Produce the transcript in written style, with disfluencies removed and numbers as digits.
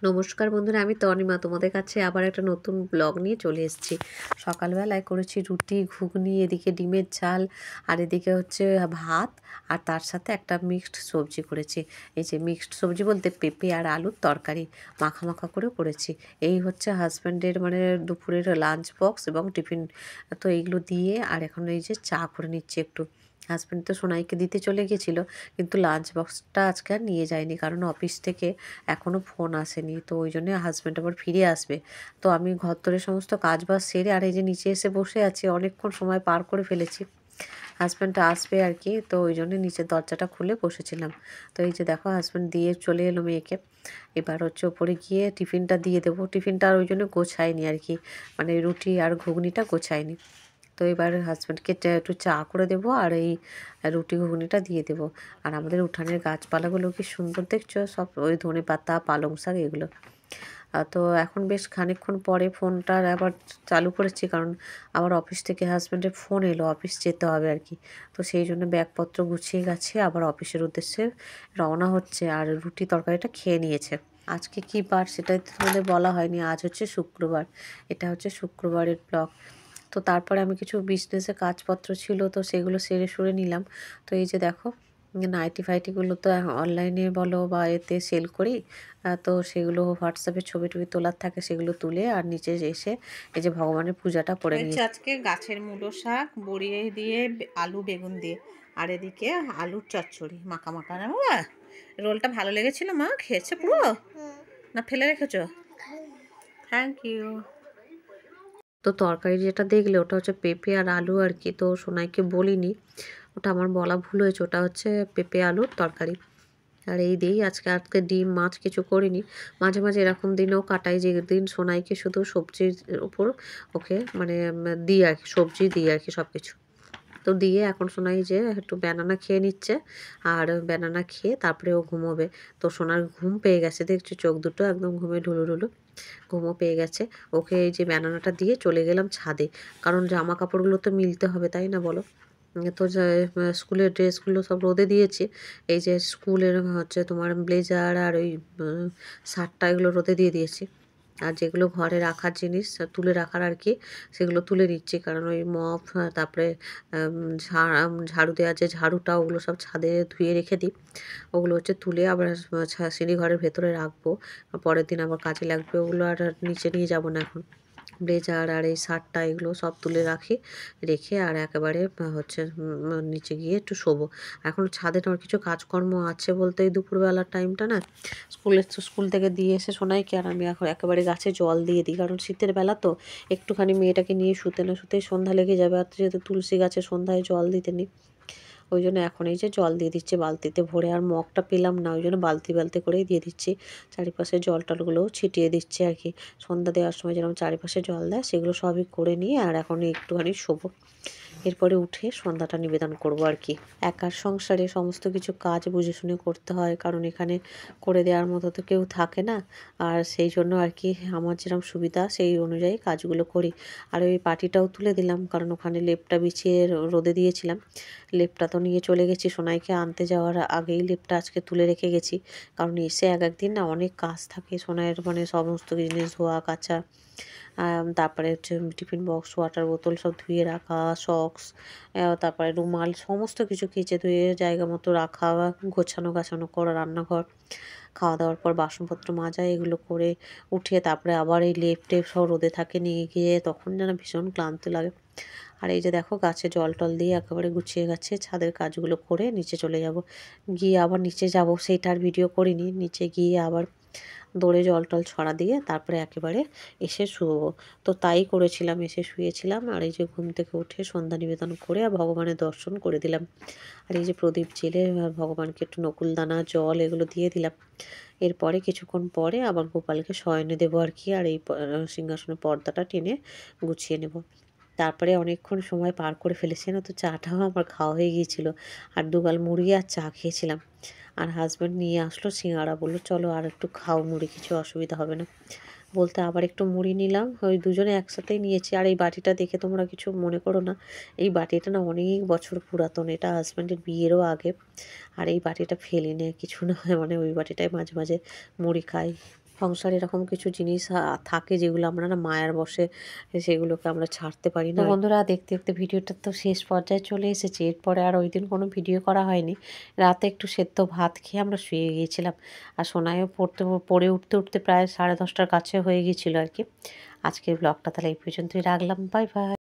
নমস্কার বন্ধুরা, আমি তনিমা তোমাদের কাছে আবার একটা নতুন ব্লগ নিয়ে চলে এসেছি। সকালবেলায় করেছি রুটি, ঘুগনি, এদিকে ডিমের ঝাল, আর এদিকে হচ্ছে ভাত, আর তার সাথে একটা মিক্সড সবজি করেছি। এই যে মিক্সড সবজি বলতে পেঁপে আর আলুর তরকারি মাখা মাখা করে করেছি। এই হচ্ছে হাজব্যান্ডের মানে দুপুরের লাঞ্চ বক্স এবং টিফিন। তো এইগুলো দিয়ে আর এখন এই যে চা করে নিচ্ছি একটু। হাজব্যান্ড তো সোনাইকে দিতে চলে গেছিলো, কিন্তু লাঞ্চ বক্সটা আজকে আর নিয়ে যায়নি, কারণ অফিস থেকে এখনও ফোন আসেনি। তো ওই জন্যে হাজব্যান্ড আবার ফিরে আসবে। তো আমি ঘর তোরে সমস্ত কাজ বাজ সেরে আর এই যে নিচে এসে বসে আছি, অনেকক্ষণ সময় পার করে ফেলেছি। হাজব্যান্ড আসবে আর কি, তো ওই জন্য নিচের দরজাটা খুলে বসেছিলাম। তো এই যে দেখো হাজব্যান্ড দিয়ে চলে এলো মেয়েকে। এবার হচ্ছে ওপরে গিয়ে টিফিনটা দিয়ে দেবো। টিফিনটা আর ওই জন্য গোছায়নি আর কি, মানে রুটি আর ঘুগনিটা গোছায়নি। তো এবার হাজব্যান্ডকে একটু চা করে দেবো আর এই রুটি ঘুগনিটা দিয়ে দেবো। আর আমাদের উঠানের গাছপালাগুলো কি সুন্দর দেখছো, সব ওই ধনেপাতা, পালং শাক এগুলো। তো এখন বেশ খানিকক্ষণ পরে ফোনটা আবার চালু করেছি, কারণ আবার অফিস থেকে হাজব্যান্ডের ফোন এলো, অফিস যেতে হবে আর কি। তো সেই জন্য ব্যাগপত্র গুছিয়ে গেছে, আবার অফিসের উদ্দেশ্যে রওনা হচ্ছে। আর রুটি তরকারিটা খেয়ে নিয়েছে। আজকে কী বার সেটাই তোমাদের বলা হয়নি, আজ হচ্ছে শুক্রবার। এটা হচ্ছে শুক্রবারের ব্লগ। তো তারপরে আমি কিছু বিজনেসে কাজপত্র ছিল, তো সেগুলো সেরে সুরে নিলাম। তো এই যে দেখো নাইটি ফাইটিগুলো তো অনলাইনে বলো বা এতে সেল করি। তো সেগুলো হোয়াটসঅ্যাপে ছবি টবি তোলার থাকে, সেগুলো তুলে আর নিচে এসে এই যে ভগবানের পূজাটা করে নিয়েছি। আজকে গাছের মূলো শাক বড়ি দিয়ে আলু বেগুন দিয়ে, আর এদিকে আলুর চচ্চড়ি মাখা মাখা। না বাবা, রোলটা ভালো লেগেছিল? মা খেয়েছে পুরো না ফেলে রেখেছো? Thank you. তো তরকারি যেটা দেখলে ওটা হচ্ছে পেঁপে আর আলু আর কি। তো সোনাইকে বলিনি, ওটা আমার বলা ভুল হয়েছে, ওটা হচ্ছে পেঁপে আলুর তরকারি। আর এই দিয়েই আজকে আজকে ডিম মাছ কিছু করিনি। মাঝে মাঝে এরকম দিনেও কাটাই, যে দিন সোনাইকে শুধু সবজির উপর ওকে মানে দিই আর কি, সবজি দিই আর কি সব কিছু। তো দিয়ে এখন সোনাই যে একটু ব্যানানা খেয়ে নিচ্ছে, আর ব্যানানা খেয়ে তারপরে ও ঘুমোবে। তো সোনার ঘুম পেয়ে গেছে, দেখছো চোখ দুটো একদম ঘুমে ঢুলু ঢুলু, ঘুমও পেয়ে গেছে। ওকে এই যে ব্যানানাটা দিয়ে চলে গেলাম ছাদে, কারণ জামা কাপড়গুলো তো মিলতে হবে, তাই না বলো? তো স্কুলের ড্রেসগুলো সব রোদে দিয়েছি। এই যে স্কুলের হচ্ছে তোমার ব্লেজার আর ওই শার্টটা, এগুলো রোদে দিয়ে দিয়েছি। আর যেগুলো ঘরে রাখার জিনিস তুলে রাখার আর কি, সেগুলো তুলে নিচ্ছি, কারণ ওই মপ তারপরে ঝাড়ু দেওয়ার যে ঝাড়ুটা, ওগুলো সব ছাদে ধুয়ে রেখে দিই। ওগুলো হচ্ছে তুলে আবার সিঁড়ি ঘরের ভেতরে রাখবো, পরের দিন আবার কাজে লাগবে। ওগুলো আর নিচে নিয়ে যাব না এখন। ব্লেজার আর এই শার্টটা এগুলো সব তুলে রাখি, রেখে আর একেবারে হচ্ছে নিচে গিয়ে একটু শোবো। এখন ছাদে আমার কিছু কাজকর্ম আছে বলতে, এই দুপুরবেলার টাইমটা না, স্কুল থেকে দিয়ে এসে সোনাইকে আর আমি এখন একেবারে গাছে জল দিয়ে দিই, কারণ শীতের বেলা তো একটুখানি মেয়েটাকে নিয়ে শুতে না শুতেই সন্ধ্যা লেগে যাবে। আর যেহেতু তুলসী গাছে সন্ধ্যায় জল দিতে নেই, ওই জন্য এখন এই যে জল দিয়ে দিচ্ছি বালতিতে ভরে। আর মগটা পেলাম না, ওই জন্য বালতি বালতি করেই দিয়ে দিচ্ছি। চারিপাশে জল টলগুলোও ছিটিয়ে দিচ্ছি আর কি। সন্ধ্যা দেওয়ার সময় যেরকম চারিপাশে জল দেয়, সেগুলো সবই করে নিয়ে আর এখন একটুখানি শোবো। এরপরে উঠে সন্ধ্যাটা নিবেদন করব আর কি। একার সংসারে সমস্ত কিছু কাজ বুঝে শুনে করতে হয়, কারণ এখানে করে দেওয়ার মতো তো কেউ থাকে না। আর সেই জন্য আর কি আমার যেরকম সুবিধা সেই অনুযায়ী কাজগুলো করি। আর ওই পাটিটাও তুলে দিলাম, কারণ ওখানে লেপটা বিছিয়ে রোদে দিয়েছিলাম। লেপটা তো নিয়ে চলে গেছি, সোনাইকে আনতে যাওয়ার আগেই লেপটা আজকে তুলে রেখে গেছি, কারণ এসে এক একদিন না অনেক কাজ থাকে সোনাইয়ের, মানে সমস্ত জিনিস ধোয়া কাচা, তারপরে হচ্ছে টিফিন বক্স, ওয়াটার বোতল সব ধুয়ে রাখা, সক্স, তারপরে রুমাল, সমস্ত কিছু কেচে ধুয়ে জায়গা মতো রাখা, গোছানো গাছানো করা, রান্নাঘর, খাওয়া দাওয়ার পর বাসনপত্র মাজা, এগুলো করে উঠে তারপরে আবার এই লেপ টেপ সব রোদে থাকে নিয়ে গিয়ে, তখন যেন ভীষণ ক্লান্ত লাগে। আর এই যে দেখো গাছে জল টল দিয়ে একেবারে গুছিয়ে গেছে, ছাদের কাজগুলো করে নিচে চলে যাব। গিয়ে আবার নিচে যাব, সেইটা আর ভিডিও করিনি। নিচে গিয়ে আবার দৌড়ে জল টল ছড়া দিয়ে তারপরে একেবারে এসে শুবো। তো তাই করেছিলাম, এসে শুয়েছিলাম। আর এই যে ঘুম থেকে উঠে সন্ধ্যা নিবেদন করে আর ভগবানের দর্শন করে দিলাম। আর এই যে প্রদীপ জেলে ভগবানকে একটু নকুলদানা জল এগুলো দিয়ে দিলাম। এরপরে কিছুক্ষণ পরে আবার গোপালকে শয়নে দেবো আর কি। আর এই সিংহাসনের পর্দাটা টেনে গুছিয়ে নেব। তারপরে অনেকক্ষণ সময় পার করে ফেলেছি না, তো চাটাও আমার খাওয়া হয়ে গিয়েছিল। আর দুগাল মুড়ি আর চা খেয়েছিলাম। আর হাজব্যান্ড নিয়ে আসলো সিঙাড়া, বললো চলো আর একটু খাও মুড়ি, কিছু অসুবিধা হবে না। বলতে আবার একটু মুড়ি নিলাম, ওই দুজনে একসাথেই নিয়েছি। আর এই বাটিটা দেখে তোমরা কিছু মনে করো না, এই বাটিটা না অনেক বছর পুরাতন, এটা হাজব্যান্ডের বিয়েরও আগে। আর এই বাটিটা ফেলি না, কিছু না হয় মানে ওই বাটিটায় মাঝে মাঝে মুড়ি খাই। সংসারে এরকম কিছু জিনিস থাকে যেগুলো আমরা না মায়ার বশে সেগুলোকে আমরা ছাড়তে পারি না। বন্ধুরা দেখতে দেখতে ভিডিওটা তো শেষ পর্যায়ে চলে এসেছে। এরপরে আর ওই দিন কোনো ভিডিও করা হয়নি। রাতে একটু সেদ্ধ ভাত খেয়ে আমরা শুয়ে গিয়েছিলাম। আর সোনাইও পড়ে উঠতে উঠতে প্রায় 10:30টার কাছে হয়ে গিয়েছিল আর কি। আজকের ব্লগটা তাহলে এই পর্যন্তই রাখলাম। Bye bye.